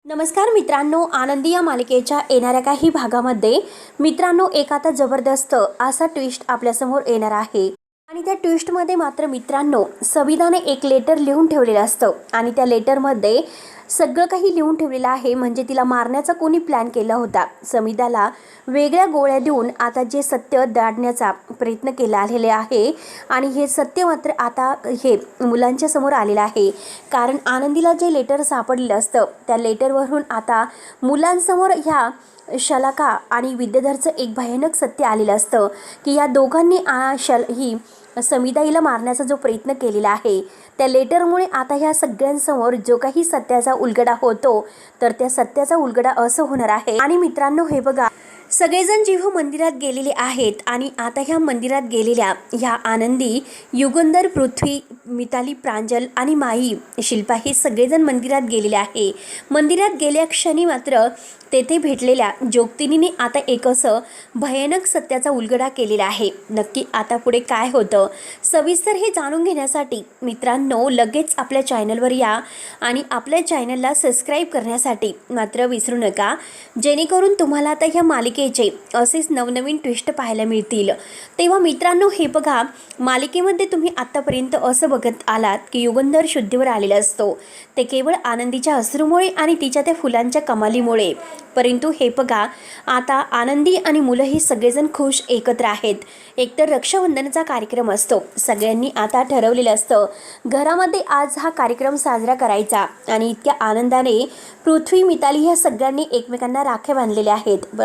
नमस्कार मित्रांनो, आनंदी या मालिकेच्या येणाऱ्या काही भागामध्ये मित्रांनो एक आता जबरदस्त असा ट्विस्ट आपल्यासमोर येणार आहे आणि त्या ट्विस्टमध्ये मात्र मित्रांनो सविताने एक लेटर लिहून ठेवलेलं असतं आणि त्या लेटरमध्ये सगळं काही लिहून ठेवलेलं आहे. म्हणजे तिला मारण्याचा कोणी प्लॅन केला होता. सविताला वेगळ्या गोळ्या देऊन आता जे सत्य दाढण्याचा प्रयत्न केला आलेले आहे आणि हे सत्य मात्र आता हे मुलांच्या समोर आलेलं आहे. कारण आनंदीला जे लेटर सापडलेलं असतं त्या लेटरवरून आता मुलांसमोर ह्या शलाका आणि विद्याधरचं एक भयानक सत्य आलेलं असतं की या दोघांनी ही समिता हिला मारण्याचा जो प्रयत्न केलेला आहे त्या लेटरमुळे आता ह्या सगळ्यांसमोर जो काही सत्याचा उलगडा होतो तर त्या सत्याचा उलगडा असं होणार आहे. आणि मित्रांनो हे बघा, सगळेजण जेव्हा मंदिरात गेलेले आहेत आणि आता ह्या मंदिरात गेलेल्या ह्या आनंदी, युगंधर, पृथ्वी, मिताली, प्रांजल आणि माई, शिल्पा हे सगळेजण मंदिरात गेलेले आहे. मंदिरात गेल्या क्षणी मात्र तेथे भेटलेल्या ज्योतिनीने आता एक असं भयानक सत्याचा उलगडा केलेला आहे. नक्की आता पुढे काय होतं सविस्तर हे जाणून घेण्यासाठी मित्रांनो लगेच आपल्या चॅनलवर या आणि आपल्या चॅनलला सबस्क्राईब करण्यासाठी मात्र विसरू नका, जेणेकरून तुम्हाला आता ह्या मालिकेचे असेच नवनवीन ट्विस्ट पाहायला मिळतील. तेव्हा मित्रांनो हे बघा, मालिकेमध्ये तुम्ही आत्तापर्यंत असं बघत आलात की युगंधर शुद्धीवर आलेला असतो ते केवळ आनंदीच्या अश्रूमुळे आणि तिच्या त्या फुलांच्या कमालीमुळे. परंतु हे बघा, आता आनंदी आणि मुलं ही सगळेजण खुश एकत्र आहेत. एकतर रक्षाबंधनाचा कार्यक्रम असतो, सगळ्यांनी आता ठरवलेलं असतं घरामध्ये आज हा कार्यक्रम साजरा करायचा आणि इतक्या आनंदाने पृथ्वी, मिताली ह्या सगळ्यांनी एकमेकांना राख्या बांधलेल्या आहेत.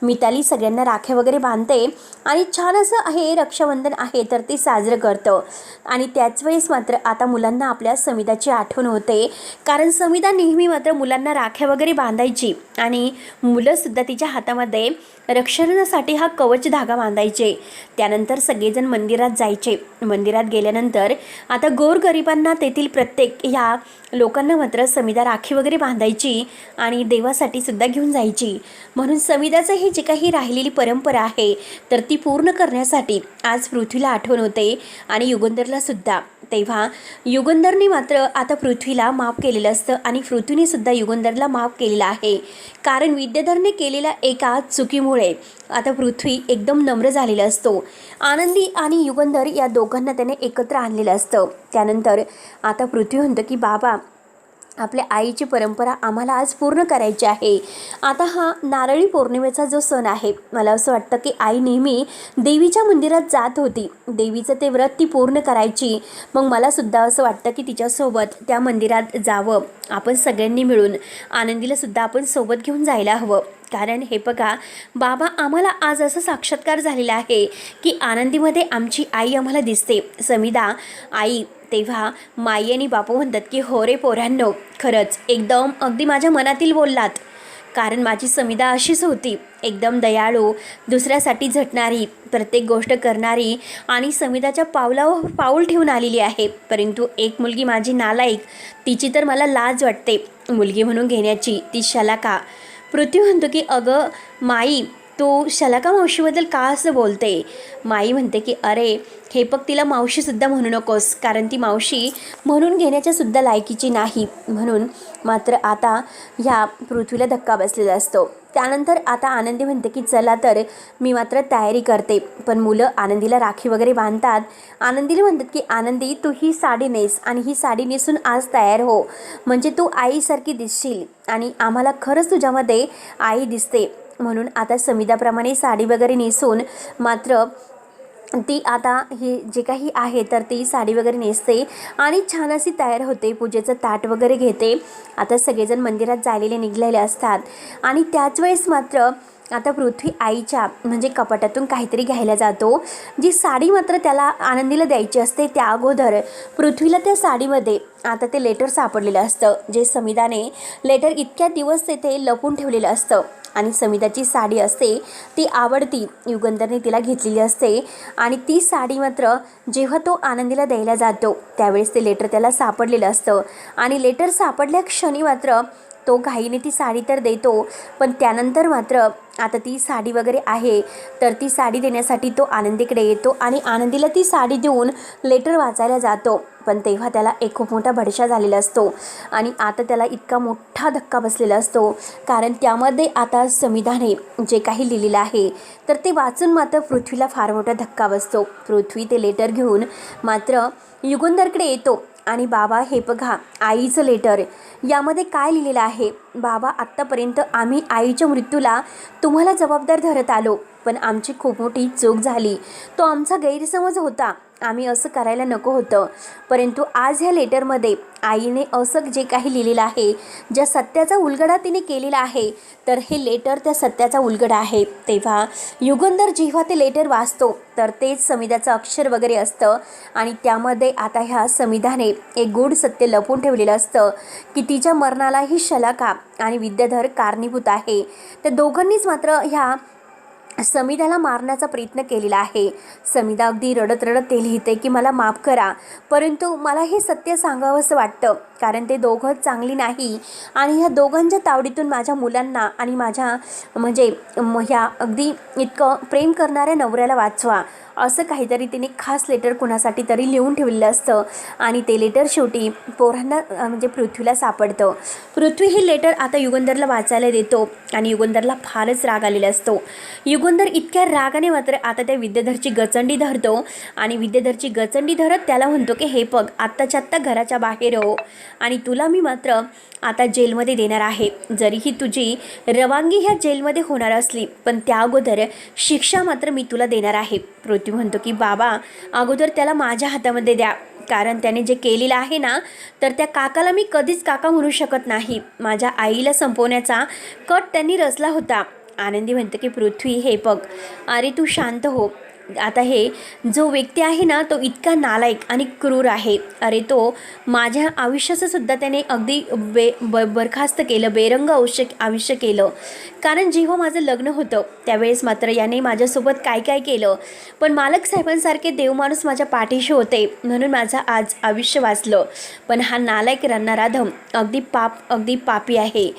मिताली सगळ्यांना राख्या वगैरे बांधते आणि छान असं हे रक्षाबंधन आहे तर ते साजरं करतं. आणि त्याच वेळेस मात्र आता मुलांना आपल्या समिताची आठवण होते, कारण समिता नेहमी मात्र मुलांना राख्या वगैरे बांधायची आणि मुलंसुद्धा तिच्या हातामध्ये रक्षणासाठी हा कवच धागा बांधायचे. त्यानंतर सगळेजण मंदिरात जायचे. मंदिरात गेल्यानंतर आता गोरगरिबांना तेथील प्रत्येक ह्या लोकांना मात्र समिता राखी वगैरे बांधायची आणि देवासाठी सुद्धा घेऊन जायची. म्हणून समिताचं ही जी काही राहिलेली परंपरा आहे तर ती पूर्ण करण्यासाठी आज पृथ्वीला आठवण होते आणि युगंधरला सुद्धा. तेव्हा युगंधरने मात्र आता पृथ्वीला माफ केलेलं असतं आणि पृथ्वीने सुद्धा युगंधरला माफ केलेलं आहे. कारण विद्याधरने केलेल्या एका चुकीमुळे आता पृथ्वी एकदम नम्र झालेला असतो. आनंदी आणि युगंधर या दोघांना त्याने एकत्र आणलेलं असतं. त्यानंतर आता पृथ्वी म्हणतं की बाबा, आपल्या आईची परंपरा आम्हाला आज पूर्ण करायची आहे. आता हा नारळी पौर्णिमेचा जो सण आहे, मला असं वाटतं की आई नेहमी देवीच्या मंदिरात जात होती, देवीचं ते व्रत ती पूर्ण करायची. मग मला सुद्धा असं वाटतं की तिच्यासोबत त्या मंदिरात जावं, आपण सगळ्यांनी मिळून आनंदीला सुद्धा आपण सोबत घेऊन जायला हवं. कारण हे बघा बाबा, आम्हाला आज असं साक्षात्कार झालेला आहे की आनंदीमध्ये आमची आई आम्हाला दिसते, समिता आई. तेव्हा माई आणि बापू म्हणतात की हो रे पोरांनो, खरंच एकदम अगदी माझ्या मनातील बोललात. कारण माझी समिता अशीच होती, एकदम दयाळू, दुसऱ्यासाठी झटणारी, प्रत्येक गोष्ट करणारी आणि समिताच्या पावलावर पाऊल ठेवून आलेली आहे. परंतु एक मुलगी माझी नालायक, तिची तर मला लाज वाटते मुलगी म्हणून घेण्याची, ती शलाका. पृथ्वी म्हणतो की अगं माई, तू शलाका मावशीबद्दल का असं बोलते. माई म्हणते की अरे हे बघ, तिला मावशीसुद्धा म्हणू नकोस, कारण ती मावशी म्हणून घेण्याच्या सुद्धा लायकीची नाही. म्हणून मात्र आता ह्या पृथ्वीला धक्का बसलेला असतो. त्यानंतर आता आनंदी म्हणते की चला तर मी मात्र तयारी करते. पण मुलं आनंदीला राखी वगैरे बांधतात. आनंदीला म्हणतात की आनंदी, तू ही साडी नेस आणि ही साडी नेसून आज तयार हो, म्हणजे तू आईसारखी दिसशील आणि आम्हाला खरंच तुझ्यामध्ये आई दिसते. म्हणून आता समिताप्रमाणे साडी वगैरे नेसून मात्र ती आता ही जे काही आहे तर ती साडी वगैरे नेसते आणि छान अशी तयार होते, पूजेचं ताट वगैरे घेते. आता सगळेजण मंदिरात जायलेले निघलेले असतात आणि त्याच वेळेस मात्र आता पृथ्वी आईच्या म्हणजे कपाटातून काहीतरी घ्यायला जातो. जी साडी मात्र त्याला आनंदीला द्यायची असते त्या अगोदर पृथ्वीला त्या साडीमध्ये आता ते लेटर सापडलेलं असतं, जे समिताने लेटर इतक्या दिवस तेथे लपून ठेवलेलं असतं. आणि समिताची साडी असते ती आवडती, युगंधरने तिला घेतलेली असते आणि ती साडी मात्र जेव्हा तो आनंदीला द्यायला जातो त्यावेळेस ते लेटर त्याला सापडलेलं असतं. आणि लेटर सापडल्या क्षणी मात्र तो घाईने ती साडी तर देतो, पण त्यानंतर मात्र आता ती साडी वगैरे आहे तर ती साडी देण्यासाठी तो आनंदीकडे येतो आणि आनंदीला ती साडी देऊन लेटर वाचायला जातो. पण तेव्हा त्याला एक खूप मोठा भडशा झालेला असतो आणि आता त्याला इतका मोठा धक्का बसलेला असतो, कारण त्यामध्ये आता समिधाने जे काही लिहिलेलं आहे तर ते वाचून मात्र पृथ्वीला फार मोठा धक्का बसतो. पृथ्वी ते लेटर घेऊन मात्र युगंधरकडे येतो आणि बाबा हे बघा आईचं लेटर, यामध्ये काय लिहिलेलं आहे. बाबा, आत्तापर्यंत आम्ही आईच्या मृत्यूला तुम्हाला जबाबदार धरत आलो, पण आमची खूप मोठी चूक झाली. तो आमचा गैरसमज होता, आम्ही असं करायला नको होतं. परंतु आज ह्या लेटरमध्ये आईने असं जे काही लिहिलेलं आहे, ज्या सत्याचा उलगडा तिने केलेला आहे, तर हे लेटर त्या सत्याचा उलगडा आहे. तेव्हा युगंधर जेव्हा ते लेटर वाचतो तर तेच समिधाचं अक्षर वगैरे असतं आणि त्यामध्ये आता ह्या समिधाने एक गूढ सत्य लपवून ठेवलेलं असतं की तिच्या मरणाला ही शलाका आणि विद्याधर कारणीभूत आहे. त्या दोघांनीच मात्र ह्या समिधाला मारण्याचा प्रयत्न केलेला आहे. समिधा अगदी रडत रडत ते लिहिते की मला माफ करा, परंतु मला हे सत्य सांगावंसं वाटतं, कारण ते दोघं चांगली नाही आणि ह्या दोघांच्या तावडीतून माझ्या मुलांना आणि माझ्या म्हणजे ह्या अगदी इतकं प्रेम करणाऱ्या नवऱ्याला वाचवा, असं काहीतरी तिने खास लेटर कुणासाठी तरी लिहून ठेवलेलं असतं. आणि ते लेटर शेवटी पोरांना म्हणजे पृथ्वीला सापडतं. पृथ्वी हे लेटर आता युगंधरला वाचायला देतो आणि युगंधरला फारच राग आलेला असतो. युगंधर इतक्या रागाने मात्र आता त्या विद्याधरची गचंडी धरतो आणि विद्याधरची गचंडी धरत त्याला म्हणतो की हे बघ, आत्ताच्या आत्ता घराच्या बाहेर हो आणि तुला मी मात्र आता जेलमध्ये देणार आहे. जरीही तुझी रवानगी ह्या जेलमध्ये होणार असली, पण त्या अगोदर शिक्षा मात्र मी तुला देणार आहे. पृथ्वी म्हणतो की बाबा, अगोदर त्याला माझ्या हातामध्ये द्या, कारण त्याने जे केलेलं आहे ना, तर त्या काकाला मी कधीच काका म्हणू शकत नाही. माझ्या आईला संपवण्याचा कट त्यांनी रचला होता. आनंदी म्हणते की पृथ्वी हे बघ, अरे तू शांत हो. आता हे जो व्यक्ती आहे ना, तो इतका नालायक आणि क्रूर आहे. अरे तो माझ्या आयुष्याचं सुद्धा त्याने अगदी बरखास्त केलं, बेरंग आयुष्य केलं. कारण जेव्हा माझं लग्न होतं त्यावेळेस मात्र याने माझ्यासोबत काय काय केलं, पण मालक साहेबांसारखे देवमाणूस माझ्या पाठीशी होते म्हणून माझं आज आयुष्य वाचलं. पण हा नालायक रणाराधम अगदी पापी आहे.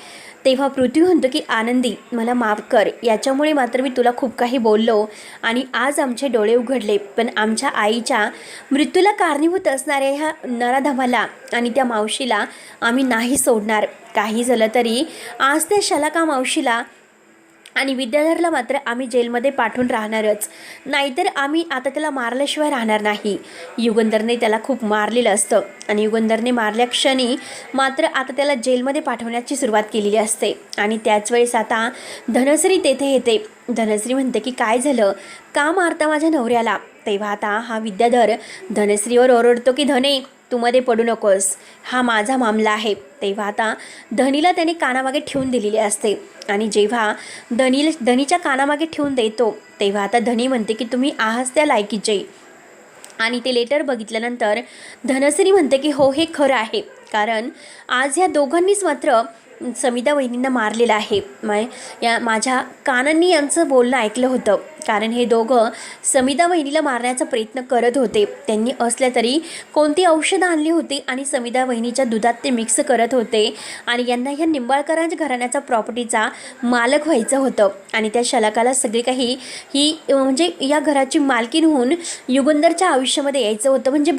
तेव्हा पृथ्वी म्हणतो की आनंदी, मला माफ कर, याच्यामुळे मात्र मी तुला खूप काही बोललो आणि आज आमचे डोळे उघडले, पण आमच्या आईच्या मृत्यूला कारणीभूत असणाऱ्या ह्या नराधमाला आणि त्या मावशीला आम्ही नाही सोडणार. काही झालं तरी आज त्या शलाका मावशीला आणि विद्याधरला मात्र आम्ही जेलमध्ये पाठवून राहणारच, नाहीतर आम्ही आता त्याला मारल्याशिवाय राहणार नाही. युगंधरने त्याला खूप मारलेलं असतं आणि युगंधरने मारल्या क्षणी मात्र आता त्याला जेलमध्ये पाठवण्याची सुरुवात केलेली असते. आणि त्याच वेळेस आता धनश्री तेथे येते. धनश्री म्हणते की काय झालं, का मारता माझ्या नवऱ्याला. तेव्हा आता हा विद्याधर धनश्रीवर ओरडतो की धने, तू मध्ये पडू नकोस, हा माझा मामला आहे. तेव्हा आता धनीला त्याने कानामागे ठेवून दिलेली असते आणि जेव्हा धनीच्या कानामागे ठेवून देतो तेव्हा आता धनी म्हणते की तुम्ही आहात त्या लायकीचे. आणि ते लेटर बघितल्यानंतर धनश्री म्हणते की हो, हे खरं आहे, कारण आज ह्या दोघांनीच मात्र समिधा वहिनींना मारलेलं आहे. माझ्या कानांनी यांचं बोलणं ऐकलं होतं, कारण हे दोघं समिधा वहिनीला मारण्याचा प्रयत्न करत होते. त्यांनी असल्या तरी कोणती औषधं आणली होती आणि समिधा वहिनीच्या दुधात ते मिक्स करत होते आणि यांना ह्या निंबाळकरांच्या घराण्याचा प्रॉपर्टीचा मालक व्हायचं होतं. आणि त्या शलाकाला सगळी काही ही म्हणजे या घराची मालकीन होऊन युगंधरच्या आयुष्यामध्ये यायचं होतं, म्हणजे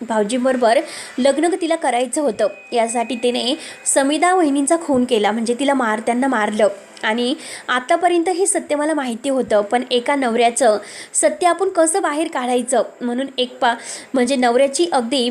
भाऊजींबरोबर लग्न तिला करायचं होतं. यासाठी तिने समिधा वहिनींचा खून केला, म्हणजे त्यांना मारलं. आणि आतापर्यंत हे सत्य मला माहिती होतं, पण एका नवऱ्याचं सत्य आपण कसं बाहेर काढायचं म्हणून म्हणजे नवऱ्याची अगदी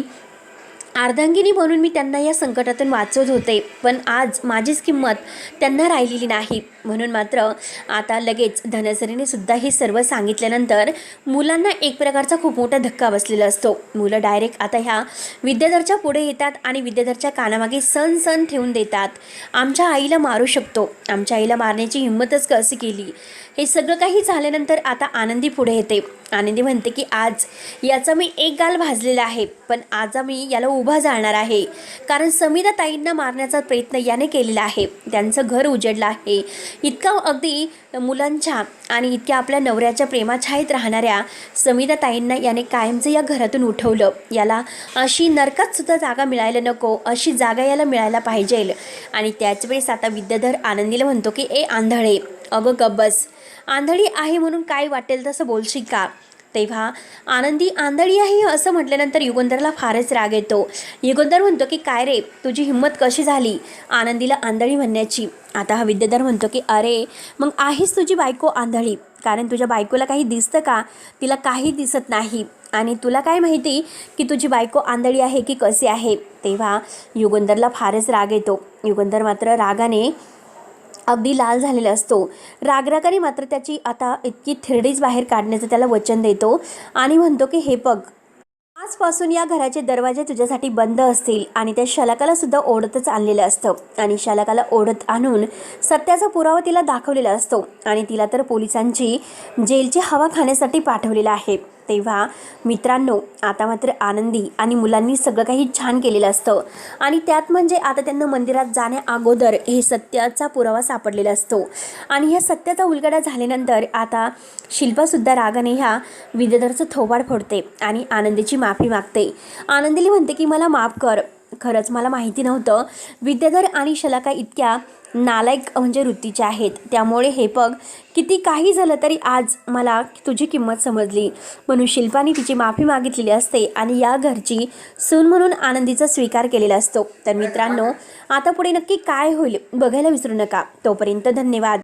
अर्धांगिनी म्हणून मी त्यांना या संकटातून वाचवत होते, पण आज माझीच किंमत त्यांना राहिलेली नाही. म्हणून मात्र आता लगेच धनश्रीने सुद्धा हे सर्व सांगितल्यानंतर मुलांना एक प्रकारचा खूप मोठा धक्का बसलेला असतो. मुलं डायरेक्ट आता ह्या विद्याधरच्या पुढे येतात आणि विद्याधरच्या कानामागे सण ठेवून देतात, आमच्या आईला मारू शकतो, आमच्या आईला मारण्याची हिंमतच कशी केली. हे सगळं काही झाल्यानंतर आता आनंदी पुढे येते. आनंदी म्हणते की आज याचा मी एक गाल भाजलेला आहे, पण आज मी याला उभा जाणार आहे, कारण समिधा ताईंना मारण्याचा प्रयत्न याने केलेला आहे. त्यांचं घर उजडलं आहे. इतका अगदी मुलांच्या आणि इतक्या आपल्या नवऱ्याच्या प्रेमाछायेत राहणाऱ्या समिधा ताईंना याने कायमचं या घरातून उठवलं. याला अशी नरकात सुद्धा जागा मिळायला नको, अशी जागा याला मिळायला पाहिजे. आणि त्याच वेळेस आता विद्याधर आनंदीला म्हणतो की ए आंधळे, अगं गब्बस, आंधळी आहे म्हणून काय वाटेल तसं बोलशील का. तेव्हा आनंदी आंधळी आहे असं म्हटल्यानंतर युगंधरला फारच राग येतो. युगंधर म्हणतो की काय रे, तुझी हिंमत कशी झाली आनंदीला आंधळी म्हणण्याची. आता हा विद्याधर म्हणतो की अरे मग आहेच तुझी बायको आंधळी, कारण तुझ्या बायकोला काही दिसतं का? तिला काही दिसत नाही. आणि तुला काय माहिती की तुझी बायको आंधळी आहे की कशी आहे. तेव्हा युगंधरला फारच राग येतो. युगंधर मात्र रागाने अगदी लाल झालेला असतो. रागरागाने मात्र त्याची आता इतकी थिरडीच बाहेर काढण्याचं त्याला वचन देतो आणि म्हणतो की हे बघ, आजपासून या घराचे दरवाजे तुझ्यासाठी बंद असतील. आणि त्या शलाकाला सुद्धा ओढतच आणलेलं असतं आणि शलाकाला ओढत आणून सत्याचा पुरावा तिला दाखवलेला असतो आणि तिला तर पोलिसांची जेलची हवा खाण्यासाठी पाठवलेलं आहे. तेव्हा मित्रांनो, आता मात्र आनंदी आणि मुलांनी सगळं काही छान केलेलं असतं आणि त्यात म्हणजे आता त्यांना मंदिरात जाण्या अगोदर हे सत्याचा पुरावा सापडलेला असतो आणि ह्या सत्याचा उलगडा झाल्यानंतर आता शिल्पासुद्धा रागाने ह्या विद्याधरचं थोबाड फोडते आणि आनंदीची माफी मागते. आनंदीला म्हणते की मला माफ कर, खरंच मला माहिती नव्हतं विद्याधर आणि शलाका इतक्या नालायक म्हणजे वृत्तीचे आहेत. त्यामुळे हे बघ, किती काही झालं तरी आज मला तुझी किंमत समजली. म्हणून शिल्पाने तिची माफी मागितलेली असते आणि या घरची सून म्हणून आनंदीचा स्वीकार केलेला असतो. तर मित्रांनो, आता पुढे नक्की काय होईल बघायला विसरू नका. तोपर्यंत धन्यवाद.